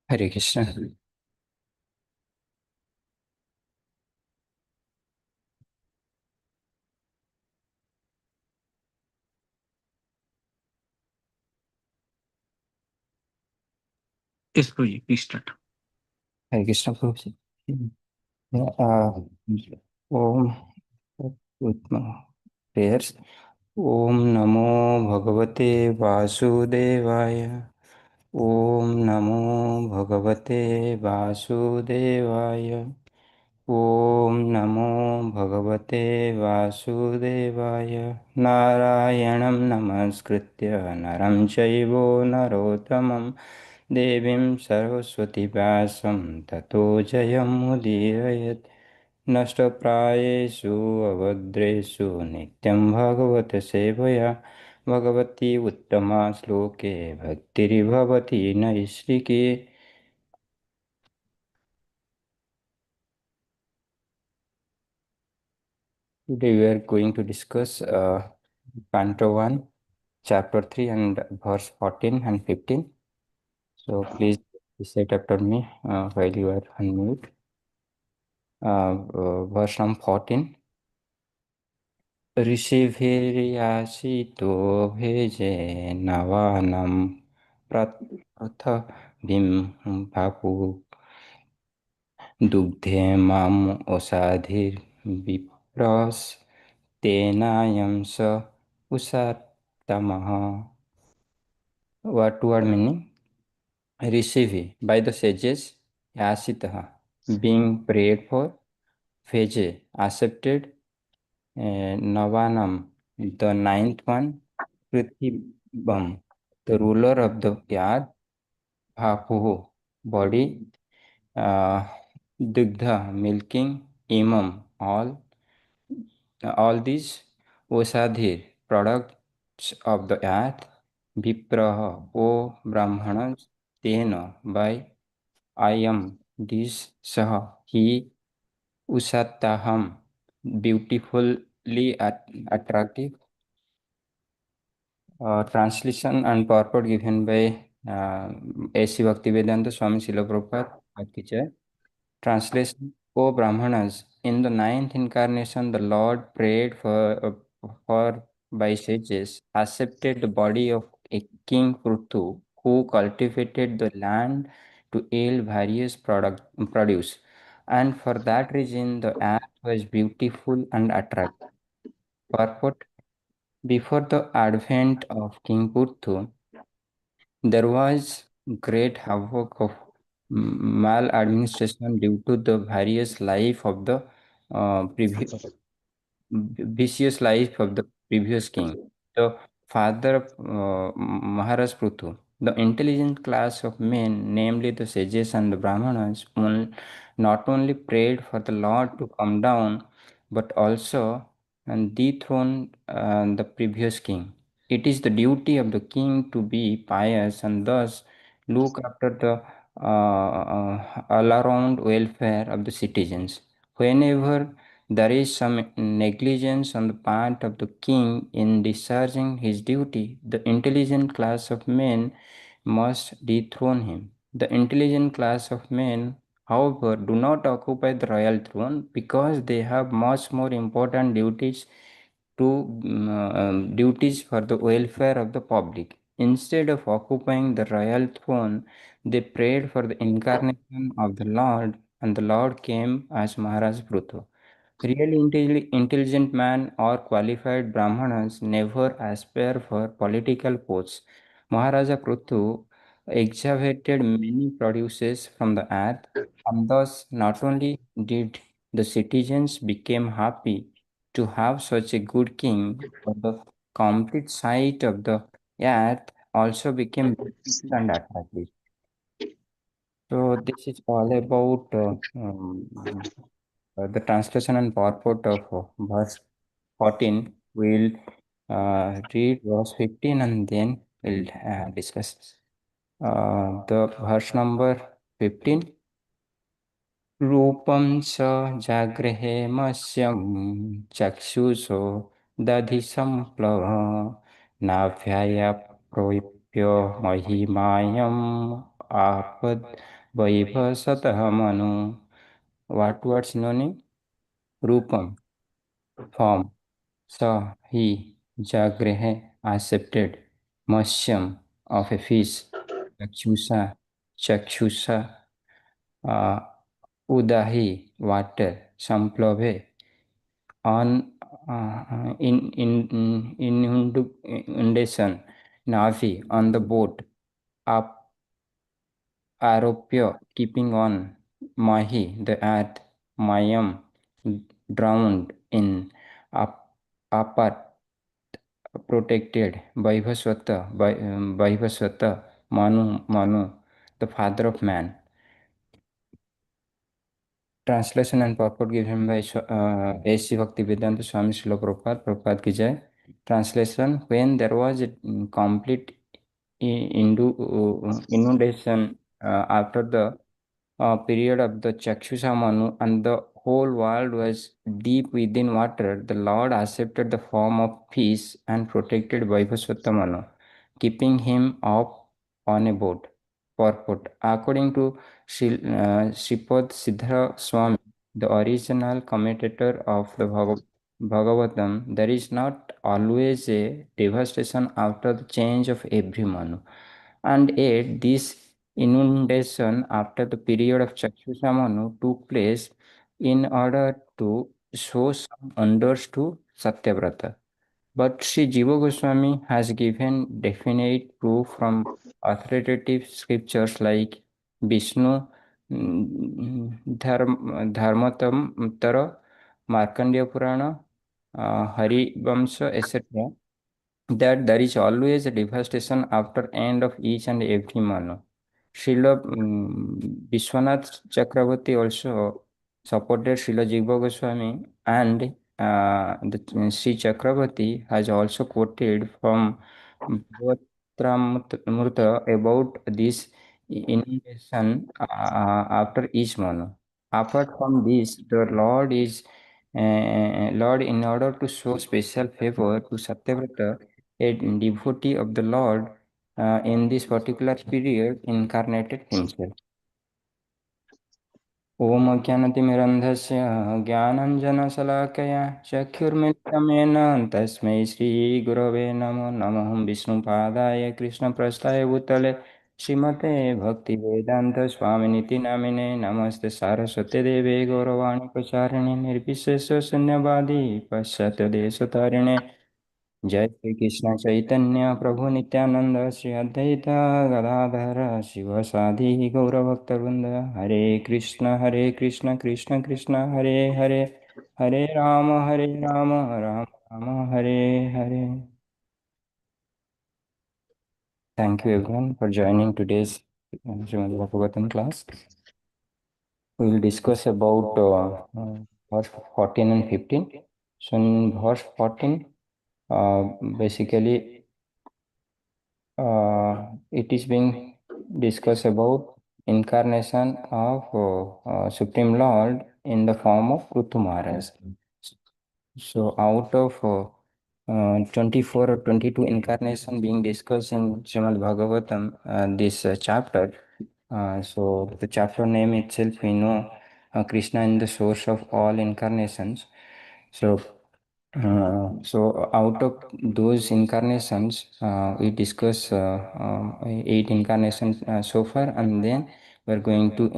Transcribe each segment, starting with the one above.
Hare Krishna. Yes, Guruji, please start. Hare Krishna Prabhu. Yeah, Om with my prayers. Om Namo Bhagavate Vasudevaya. Om Namo Bhagavate Vasudevaya. Om Namo Bhagavate Vasudevaya. Narayanam Namaskritya Naram Chaivo Narottamam Devim Saraswati Vyasam Tato Jayamudiyayat Nashtaprayeshu Avadreshu Nityam Bhagavata Sevaya Bhagavati Uttama Sloke Bhaktiri Bhavati Naishriki. Today we are going to discuss Canto 1, Chapter 3 and verse 14 and 15. So please recite after me while you are unmute. Verse number 14. ऋषिभिर्याशितो भेजे नवानं पृथ्वीं बापु दुग्धे माम् ओषाधिर्विप्रस्तेनायं स उषात्तमः. Word meaning. Receive by the sages, Yasitah, being prayed for, Veje, accepted, Navanam, the ninth one, Prithibam, the ruler of the earth, Bhapuhu, body, uh, Dugdha, milking, Imam, all these, Osadhir, products of the earth, Vipraha, O Brahmanas, Tena, by I am this Saha, he Usattaham, beautifully attractive. Translation and purport given by A.C. Bhaktivedanta Swami Srila Prabhupada, our teacher. Translation: O Brahmanas, in the ninth incarnation, the Lord prayed for by sages, accepted the body of a king Prithu, who cultivated the land to yield various produce, and for that reason the earth was beautiful and attractive. Purport: before the advent of King Puthu, there was great havoc of maladministration due to the various life of the previous vicious life of the previous king, the father of Maharaj Prithu. The intelligent class of men, namely the sages and the Brahmanas, not only prayed for the Lord to come down, but also and dethrone the previous king. It is the duty of the king to be pious and thus look after the all-around welfare of the citizens. Whenever there is some negligence on the part of the king in discharging his duty, the intelligent class of men must dethrone him. The intelligent class of men, however, do not occupy the royal throne because they have much more important duties for the welfare of the public. Instead of occupying the royal throne, they prayed for the incarnation of the Lord, and the Lord came as Maharaj Pruthu. Really intelligent man or qualified Brahmanas never aspire for political posts. Maharaja Prithu excavated many produces from the earth, and thus not only did the citizens become happy to have such a good king, but the complete site of the earth also became beautiful and attractive. So this is all about the translation and purport of verse 14. We'll read verse 15 and then we'll discuss. The verse number 15. रूपं स जागृहे मह्यं चक्षुषो दधि सम्प्लव नाभ्याय प्रोप्य महिमायम् आपद् vaibhasatah manu. What synonym? Rupam, form. Sa, he, jagrehe, accepted. Masyam, of a fish. Chakshusa, chakshusa. uh, Udahi, water. Samplabhe, on inundation. Navi, on the boat. Up, aropyo, keeping on. Mahi, the earth. Mayam, drowned in. Up, apat, protected. Vaivasvata, Manu, the father of man. Translation and purport given by A.C. Bhaktivedanta Swami Srila Prabhupada, Prabhupada ki jai. Translation: when there was a complete inundation after the period of the Chakshusha Manu and the whole world was deep within water, the Lord accepted the form of fish and protected Vaivasvata Manu, keeping him up on a boat. Purport: according to Sripad Siddhara Swami, the original commentator of the Bhagavatam, there is not always a devastation after the change of every Manu. And yet, this inundation after the period of Chakshusamanu took place in order to show some wonders to Satyavrata. But Sri Jiva Goswami has given definite proof from authoritative scriptures like Vishnu, Dharmatam Markandeya Purana, Hari Vamsa, etc., that there is always a devastation after end of each and every manu. Srila Vishwanath Chakravarti also supported Srila Jiva Goswami, and Sri Chakravarti has also quoted from Bhagavatamrita about this inundation after each manu. Apart from this, the Lord, in order to show special favor to Satyavrata, a devotee of the Lord in this particular period incarnated himself. ॐ अज्ञानतिमिरन्धस्य ज्ञानञ्जनशलाकया चक्षुर्मिलितमेन तस्मै श्रीगुरवे नमो नमः विष्णुपादाय कृष्णप्रस्थाय भूतले श्रीमते भक्तिवेदान्तस्वामिनिति नामिने नमस्ते सारस्वते देवे गौरवाणि प्रचारिणे निर्विशेषशून्यवादी पश्चात्यदेशतारिणे जय श्री कृष्ण चैतन्य प्रभु नित्यानंद श्री अद्वैत गदाधर शिवसादि गौरभक्तवृंद हरे Krishna Krishna Krishna Hare Hare Hare Ram Ram Ram Hare Hare. Thank you everyone for joining today's Srimad Bhagavatam class. We will discuss about verse 14 and 15. So in verse 14, basically it is being discussed about incarnation of Supreme Lord in the form of Prithu Maharaj. So out of 24 or 22 incarnation being discussed in Srimad Bhagavatam, this chapter, so the chapter name itself we know Krishna is the source of all incarnations. So out of those incarnations, we discuss 8 incarnations so far, and then we're going to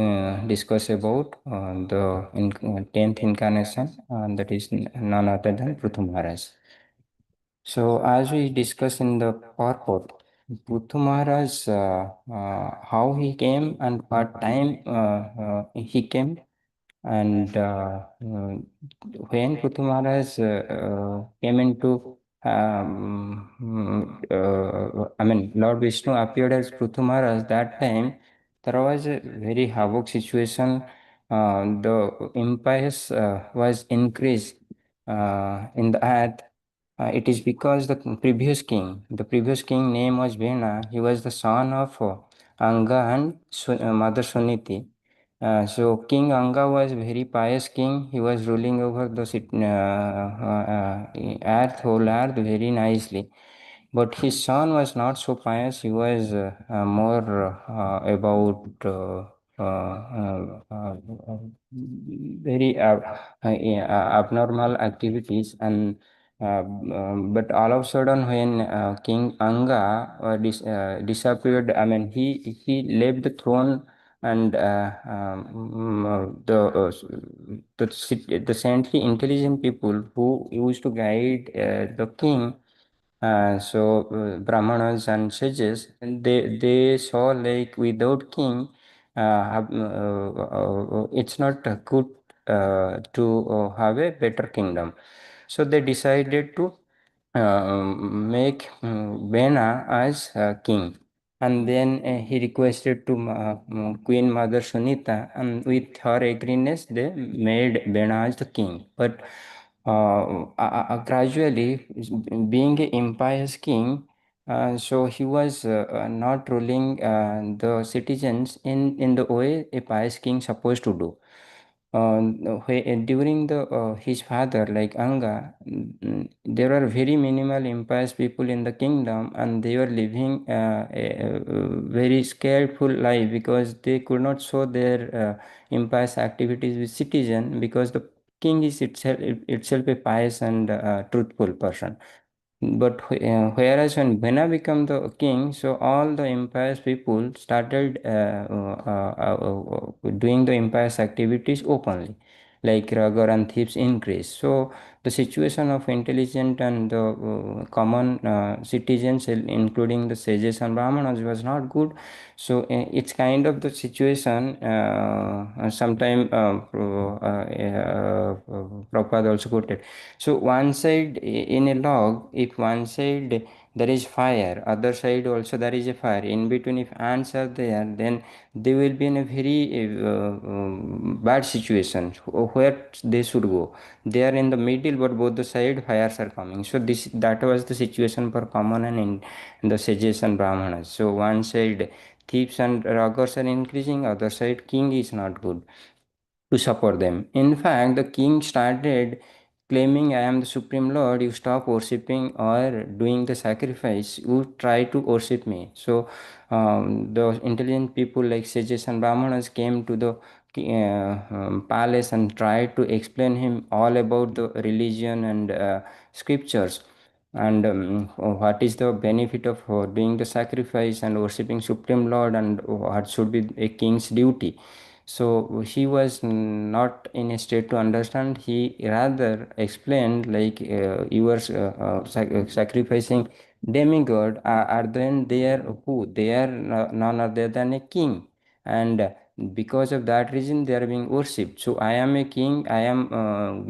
discuss about the 10th incarnation, that is none other than Prithu Maharaj. So as we discussed in the purport, Prithu Maharaj, how he came and what time he came, and when Prithu Maharaj came into, I mean, Lord Vishnu appeared as Prithu Maharaj, that time there was a very havoc situation. The impious was increased in the earth. It is because the previous king name was Vena. He was the son of Anga and Mother Suniti. So King Anga was very pious king. He was ruling over the earth, whole earth very nicely. But his son was not so pious. He was more about very abnormal activities, and but all of a sudden when King Anga disappeared, I mean he left the throne, and the saintly intelligent people who used to guide the king, Brahmanas and sages, and they saw like without king, it's not good to have a better kingdom. So they decided to make Bena as king. And then he requested to Queen Mother Sunita, and with her agreement, they made Bena as the king. But gradually, being a impious king, so he was not ruling the citizens in the way a pious king supposed to do. During the his father like Anga, there are very minimal impious people in the kingdom, and they were living a very scareful life because they could not show their impious activities with citizen, because the king is itself a pious and truthful person. But whereas when Bena became the king, so all the impious people started doing the impious activities openly, like robber and thieves increased. So the situation of intelligent and the common citizens, including the sages and brahmanas, was not good. So it's kind of the situation. Sometime Prabhupada also quoted. So one side in a log, if one side there is fire, other side also there is a fire. In between, if ants are there, then they will be in a very bad situation. Where they should go? They are in the middle, but both the side fires are coming. So that was the situation for common and in the sages and brahmanas. So one side thieves and robbers are increasing, other side king is not good to support them. In fact, the king started claiming, I am the Supreme Lord, you stop worshipping or doing the sacrifice, you try to worship me. So, the intelligent people like sages and brahmanas came to the palace and tried to explain him all about the religion and scriptures, and what is the benefit of doing the sacrifice and worshipping Supreme Lord, and what should be a king's duty. So he was not in a state to understand. He rather explained like you are sacrificing demigod, are then they are who? They are none other than a king, and because of that reason they are being worshipped. So I am a king. I am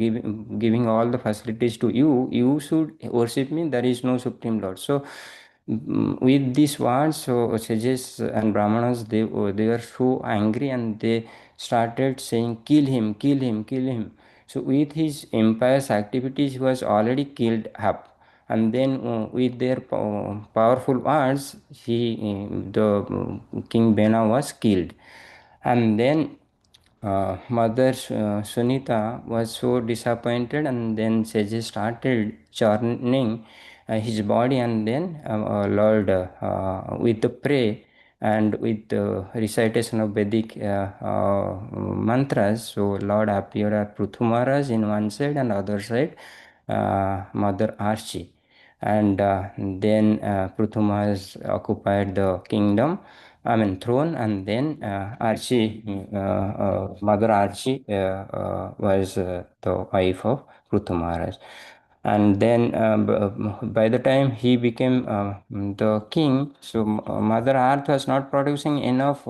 giving all the facilities to you. You should worship me. There is no supreme lord. So with these words, so sages and brahmanas, they were so angry, and they started saying, kill him, kill him, kill him. So with his impious activities, he was already killed up, and then with their powerful words, the king Bena was killed. And then Mother Sunita was so disappointed, and then Seji started churning his body, and then Lord, with the pray and with the recitation of Vedic mantras, so Lord appeared at Prithu Maharaj in one side, and other side Mother Archie. And then Prithu Maharaj occupied the kingdom, I mean throne, and then Mother Archie was the wife of Prithu Maharaj. And then by the time he became the king, so Mother Earth was not producing enough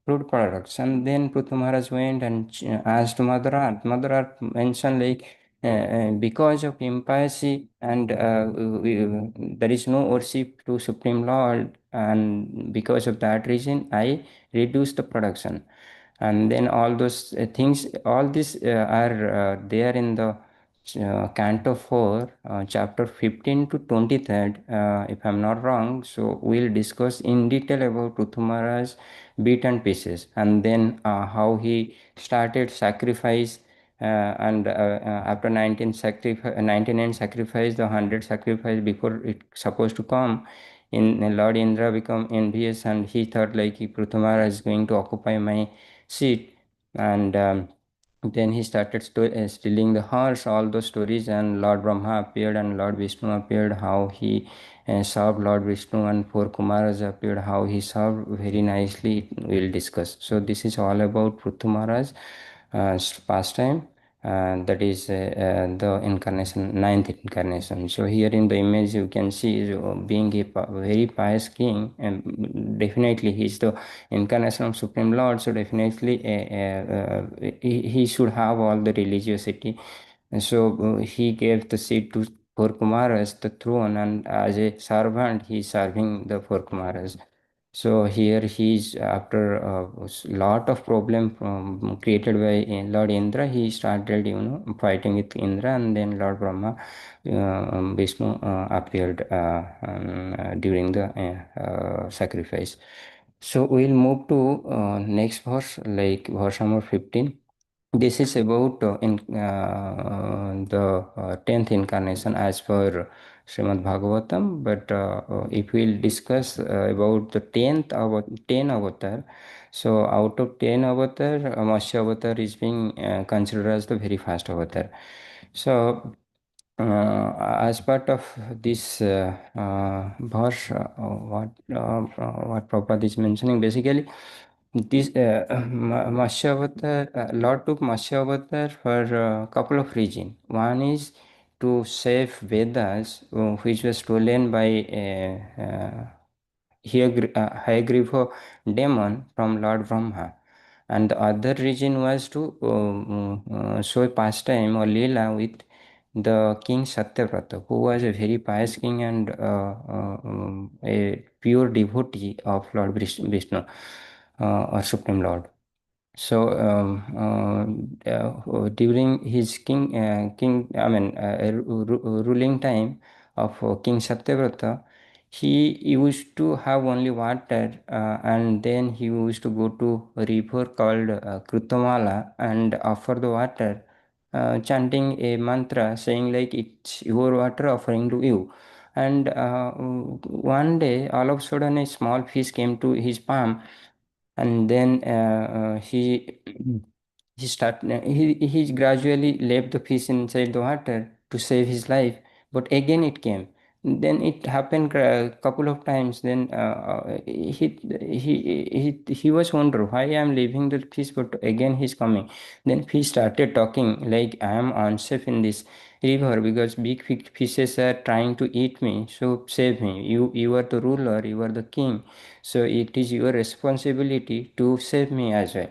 fruit products. And then Prithu Maharaj went and asked Mother Earth. Mother Earth mentioned like, because of impiety and there is no worship to Supreme Lord, and because of that reason I reduce the production. And then all those things, all these are there in the Canto 4, chapter 15 to 23rd, if I'm not wrong. So we'll discuss in detail about Prithu Maharaj bit and pieces, and then how he started sacrifice, and after 99 sacrifice, the 100 sacrifice before it supposed to come in, Lord Indra become envious, and he thought like, if Prithu Maharaj is going to occupy my seat. And then he started stealing the horse, all those stories. And Lord Brahma appeared and Lord Vishnu appeared, how he served Lord Vishnu, and four Kumaras appeared, how he served very nicely. We'll discuss. So this is all about Prithu Maharaj pastime. That is the incarnation, ninth incarnation. So here in the image you can see, being a very pious king, and definitely he is the incarnation of Supreme Lord. So definitely he should have all the religiosity. And so he gave the seat to four Kumaras, the throne, and as a servant he is serving the four Kumaras. So here he is, after a lot of problem created by Lord Indra, he started, fighting with Indra, and then Lord Brahma, Vishnu appeared during the sacrifice. So we'll move to next verse, like verse number 15. This is about in the 10th incarnation as per Srimad Bhagavatam. But if we'll discuss about the 10 avatar, so out of 10 avatar, Matsya avatar is being considered as the very first avatar. So as part of this verse, what Prabhupada is mentioning, basically, this Matsya Avatar, Lord took Matsya Avatar for a couple of reasons. One is to save Vedas, which was stolen by Hayagriva demon from Lord Brahma. And the other reason was to show pastime or Leela with the king Satyavrata, who was a very pious king and a pure devotee of Lord Vishnu, or Supreme Lord. So during his ruling time of King Satyavrata, he used to have only water, and then he used to go to a river called Krutamala and offer the water, chanting a mantra saying like, it's your water offering to you. And one day, all of a sudden, a small fish came to his palm, and then he gradually left the fish inside the water to save his life, but again it came. Then it happened a couple of times. Then he was wonder why I am leaving the fish, but again he's coming. Then fish started talking like, I am unsafe in this river because big fishes are trying to eat me, so save me. You are the ruler, you are the king, so it is your responsibility to save me as well.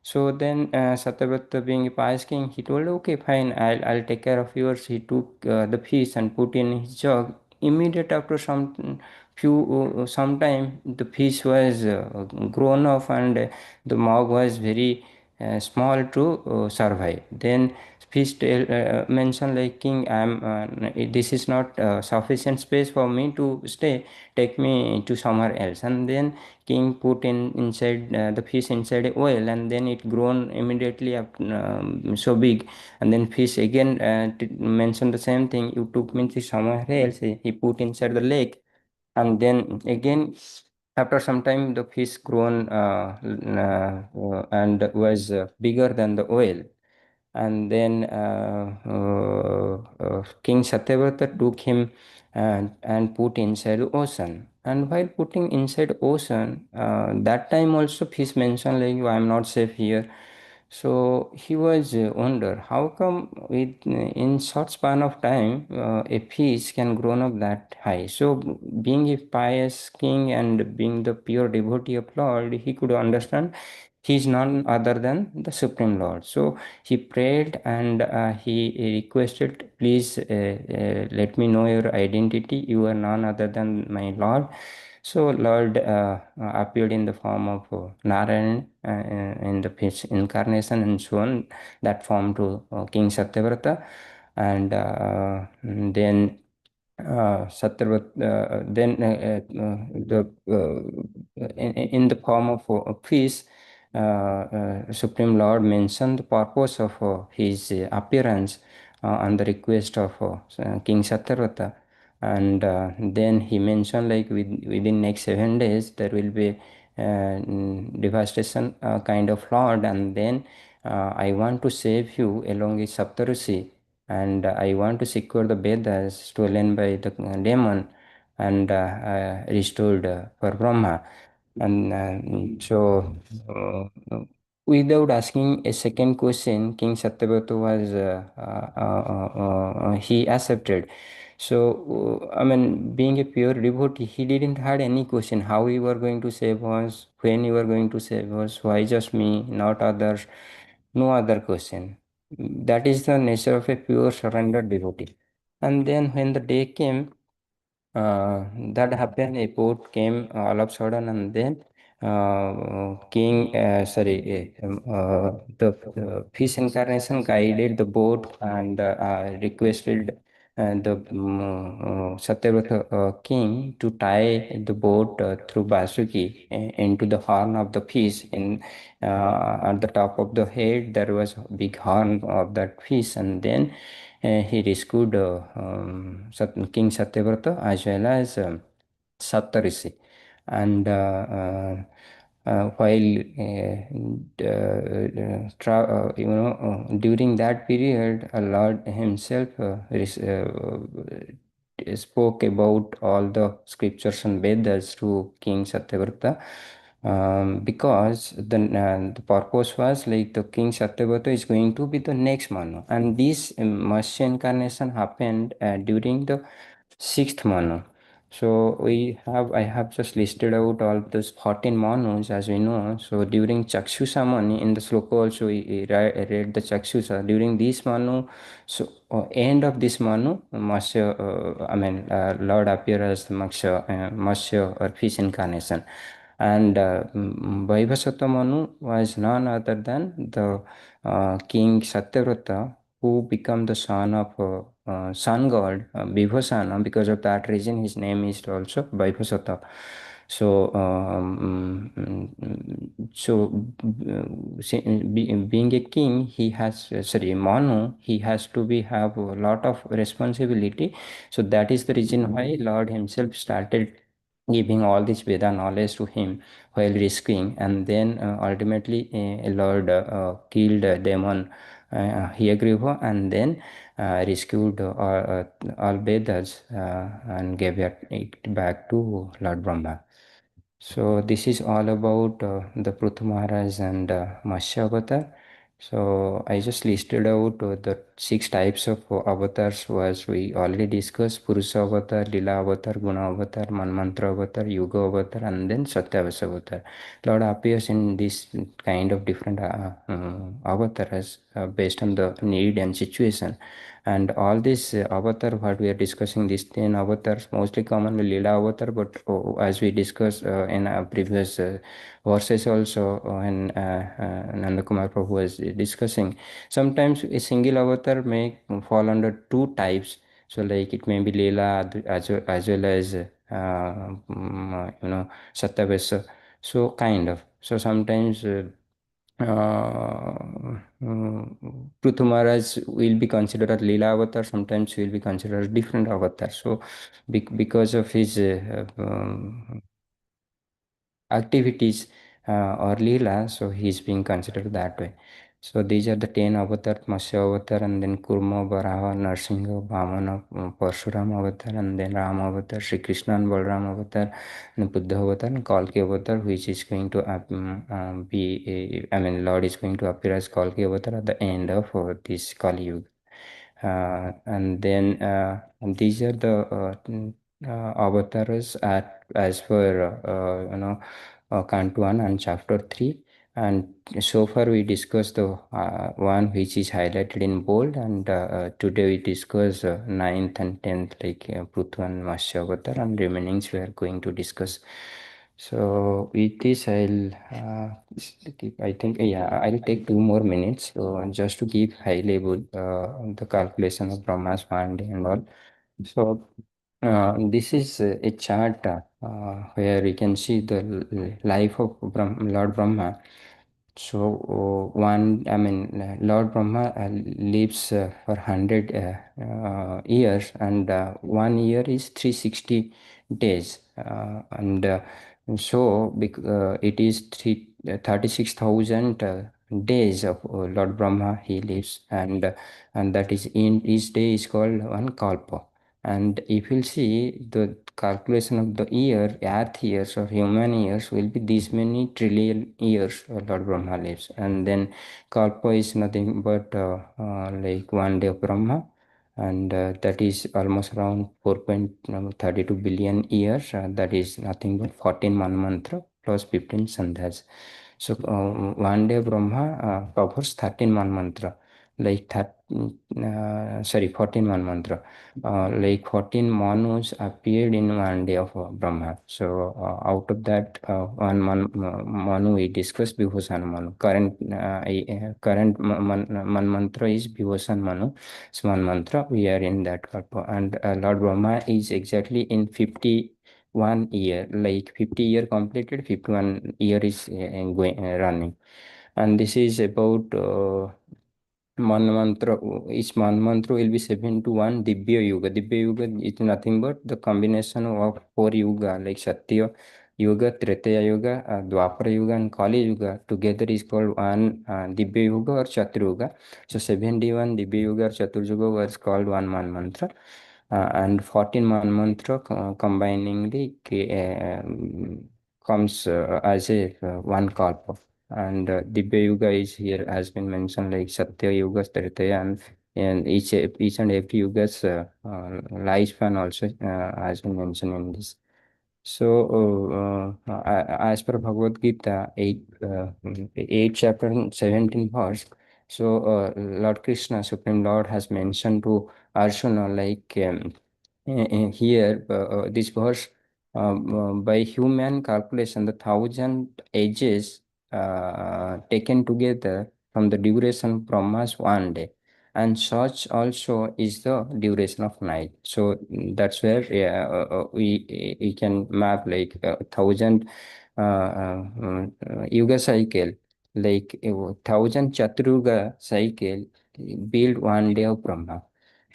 So then Satyavrata, being a pious king, he told, okay, fine, I'll take care of yours. He took the fish and put in his jug. Immediate after some time, the fish was grown up, and the mug was very small to survive. Then fish mentioned like, king, this is not sufficient space for me to stay. Take me to somewhere else. And then king put in inside the fish inside a oil, and then it grown immediately up, so big. And then fish again mentioned the same thing, you took me to somewhere else. He put inside the lake, and then again after some time the fish grown and was bigger than the oil. And then King Satyavrata took him and put inside the ocean. And while putting inside ocean, that time also fish mentioned like, I am not safe here. So he was wonder, how come with in short span of time a fish can grow up that high. So being a pious king and being the pure devotee of Lord, he could understand he is none other than the Supreme Lord. So he prayed and he requested, please let me know your identity. You are none other than my Lord. So Lord appeared in the form of Narayan in the fish incarnation, and shown that form to King Satyavrata. And then Satyavrata, then in the form of a fish, Supreme Lord mentioned the purpose of his appearance on the request of King Satyavrata. And then he mentioned like, within next 7 days there will be devastation kind of Lord, and then I want to save you along with Saptarushi, and I want to secure the Vedas stolen by the demon and restored for Brahma. And without asking a second question, King Satyavrata was he accepted. So I mean, being a pure devotee, he didn't had any question how you were going to save us, when you were going to save us, why just me, not others, no other question. That is the nature of a pure surrendered devotee. And then when the day came, that happened, a boat came all of a sudden, and then the fish incarnation guided the boat and requested the Satyavrata king to tie the boat through Basuki into the horn of the fish. At the top of the head, there was a big horn of that fish, and then he rescued King Satyavrata as well as Saptarishi. And while during that period, Lord himself spoke about all the scriptures and Vedas to King Satyavrata, because the purpose was like the King Satyavrata is going to be the next Manu, and this Matsya incarnation happened during the sixth Manu. So I have just listed out all those 14 Manus as we know. So during Chakshusa Manu, in the sloka also read the Chakshusa. During this Manu, so end of this Manu, Matsya, Lord appear as the Matsya or fish incarnation. And Vaibhasata Manu was none other than the King Satyavrata, who became the son of sun god Vibhasana. Because of that reason, his name is also Vaibhasata. So, being a king, he has sorry Manu, he has to be have a lot of responsibility. So that is the reason why Lord himself started giving all this Veda knowledge to him while rescuing, and then ultimately Lord killed demon Hiyagriva, and then rescued all Vedas and gave it back to Lord Brahma. So this is all about the Prithu Maharaj and Matsya Avatar. So I just listed out the six types of avatars was we already discussed: Purusha Avatar, Lila Avatar, Guna Avatar, Manmantra Avatar, Yuga Avatar, and then Satyavasa Avatar. Lord appears in this kind of different avatars based on the need and situation. And all this avatar, what we are discussing, these 10 avatars, mostly commonly Lila avatar, but as we discussed in previous verses also, when Nanda Kumar Prabhu was discussing, sometimes a single avatar may fall under two types. So like it may be Leela as well as Satyavasa. So kind of. So sometimes Prithu Maharaj will be considered a Leela avatar, sometimes he will be considered a different avatar. So, because of his activities or Leela, so he's being considered that way. So these are the 10 avatar: Matsya avatar, and then Kurma, Varaha, Narsinga, Vamana, Parshuram avatar, and then Ram avatar, Sri Krishna and Balram avatar, and Buddha avatar, and Kalki avatar, which is going to Lord is going to appear as Kalki avatar at the end of this Kali Yuga. And then these are the avatars as per Canto 1 and Chapter 3. And so far we discussed the one which is highlighted in bold, and today we discuss 9th and 10th, like Prithu and Matsya avatar, and remainings we are going to discuss. So with this, I think, yeah, I'll take 2 more minutes just to give high level the calculation of Brahma's mind and all. So this is a chart where we can see the life of Lord Brahma. So Lord Brahma lives for 100 years, and 1 year is 360 days, and It is 36,000 days of Lord Brahma he lives, and that is in each day is called one kalpa. And if you see the calculation of the year, earth years or human years will be these many trillion years Lord Brahma lives. And then kalpa is nothing but like one day of Brahma, and that is almost around 4.32 billion years. That is nothing but 14 mantra plus 15 sandhas. So one day Brahma covers 13 mantra, like that. Sorry, 14 mantra. Like 14 manus appeared in one day of Brahma. So out of that, manu we discussed Vibhusan Manu. Current mantra is Vibhusan Manu. Swan mantra. We are in that kalpa, and Lord Brahma is exactly in 51 year, like 50 year completed, 51 year is running, and this is about mantra. Each mantra will be 7 to 1 Dibya Yuga. Dibya Yuga is nothing but the combination of four yuga like Satya Yuga, Tretaya Yuga, Dwapara Yuga, and Kali Yuga. Together is called one Dibya Yuga or Chatur Yuga. So 71 Dibya Yuga or Chatur Yuga was called one man mantra. And 14 man mantra combiningly comes as a one kalpa. And Dibya Yuga is here has been mentioned like Satya Yuga, Tretaya, and each and every Yuga's lifespan also has been mentioned in this. So, as per Bhagavad Gita, 8 chapter and 17 verse, so Lord Krishna, Supreme Lord, has mentioned to Arjuna like here this verse by human calculation, the 1,000 ages taken together from the duration Brahma's one day, and such also is the duration of night. So that's where we can map like 1,000 yuga cycle, like 1,000 chatruga cycle build one day of Brahma.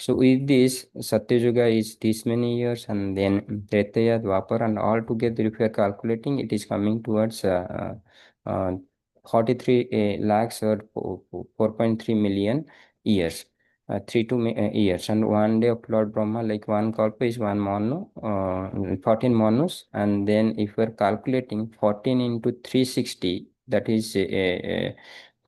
So with this, Satya Yuga is this many years, and then Tretaya, Dwapar, and all together, if you are calculating, it is coming towards 43 lakhs or 4.3 million years. 3 to years, and one day of Lord Brahma, like one kalpa is one manu, 14 manus, and then if we are calculating 14 into 360, that is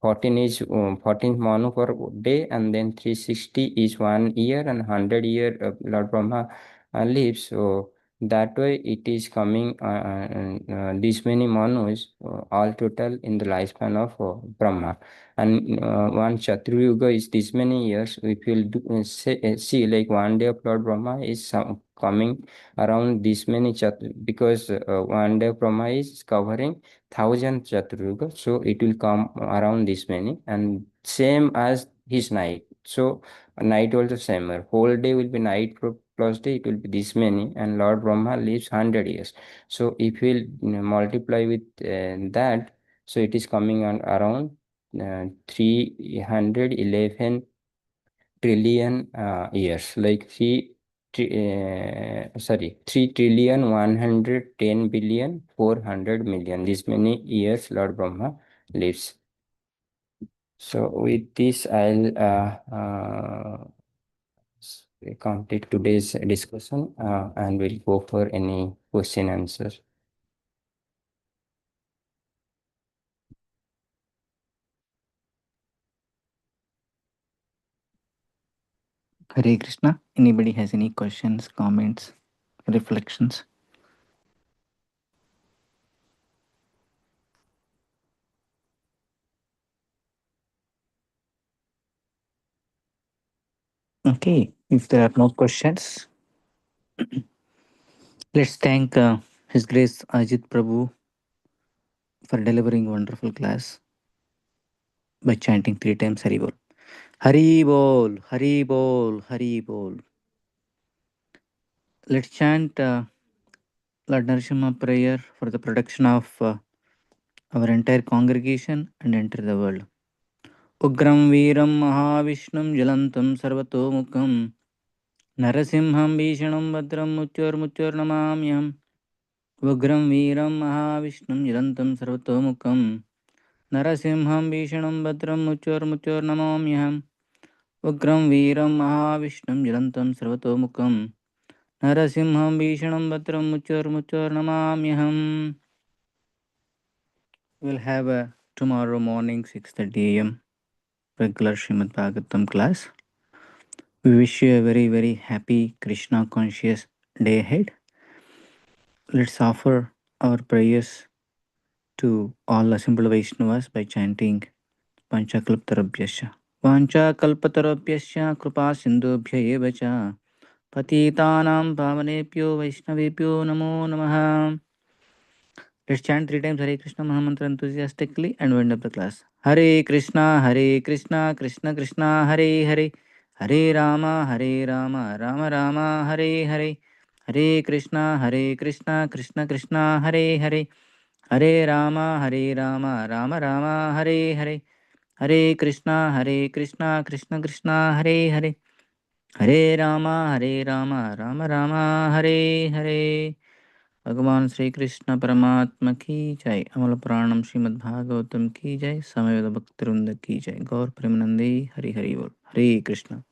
14 is 14 manu per day, and then 360 is 1 year, and 100 year Lord Brahma lives. So that way it is coming this many manus all total in the lifespan of Brahma. And one Chatru Yuga is this many years. If you'll see like one day of Lord Brahma is coming around this many because one day of Brahma is covering 1,000 Chaturyuga, so it will come around this many, and same as his night. So night also same. Whole day will be night plus day, it will be this many, and Lord Brahma lives 100 years. So if we'll multiply with that, so it is coming on around 311 trillion years, like 3 trillion 110 billion 400 million. This many years Lord Brahma lives. So with this, I'll complete today's discussion, and we'll go for any question answer. Hare Krishna. Anybody has any questions, comments, reflections? Okay, if there are no questions, let's thank His Grace Ajit Prabhu for delivering wonderful class by chanting 3 times Hari Bol. Hari Bol, Hari Bol, Hari Bol. Let's chant Lord Narsimha prayer for the protection of our entire congregation and enter the world. Ugram Veeram Mahavishnum Jalantam Sarvatomukham Narasimham Bhishanam Badram Mutyur Mutyur Namamyam उग्रं वीरं महाविष्णुं जिदन्तं सर्वतोमुखं नरसिंहं भीषणं भद्रं मुच्योर्मुच्योर्नमाम्यहम् उग्रं वीरं महाविष्णुं जिदन्तं सर्वतोमुखं नरसिंहं भीषणं भद्रं मुच्योर्मुच्योर्नमाम्यहम्. We'll have a tomorrow morning 6:30 a.m. regular Srimad Bhagavatam class. We wish you a very very happy Krishna conscious day ahead. Let's offer our prayers to all assembled Vaishnavas by chanting Panchakalpatarabhyasya. Panchakalpatarabhyasya kripa sindhubhya eva cha patitanam pavanebhyo Vaishnavebhyo namo namaha. Let's chant three times Hare Krishna Mahamantra enthusiastically and wind up the class. Hare Krishna, Krishna Krishna, Hare Hare, Hare Rama, Rama Rama, Hare Hare, Hare Krishna, Krishna Krishna, Hare Hare, Hare Rama, Rama Rama, Hare Hare, Hare Krishna, Krishna Krishna, Hare Hare, Hare Rama, Rama Rama, Hare Hare. भगवान श्री कृष्ण परमात्मा की जय। अमल पुराणम श्रीमद् भागवतम की जय। समय भक्तवृंद की जय। गौर प्रेमानंदे हरि हरि बोल। हरे कृष्ण।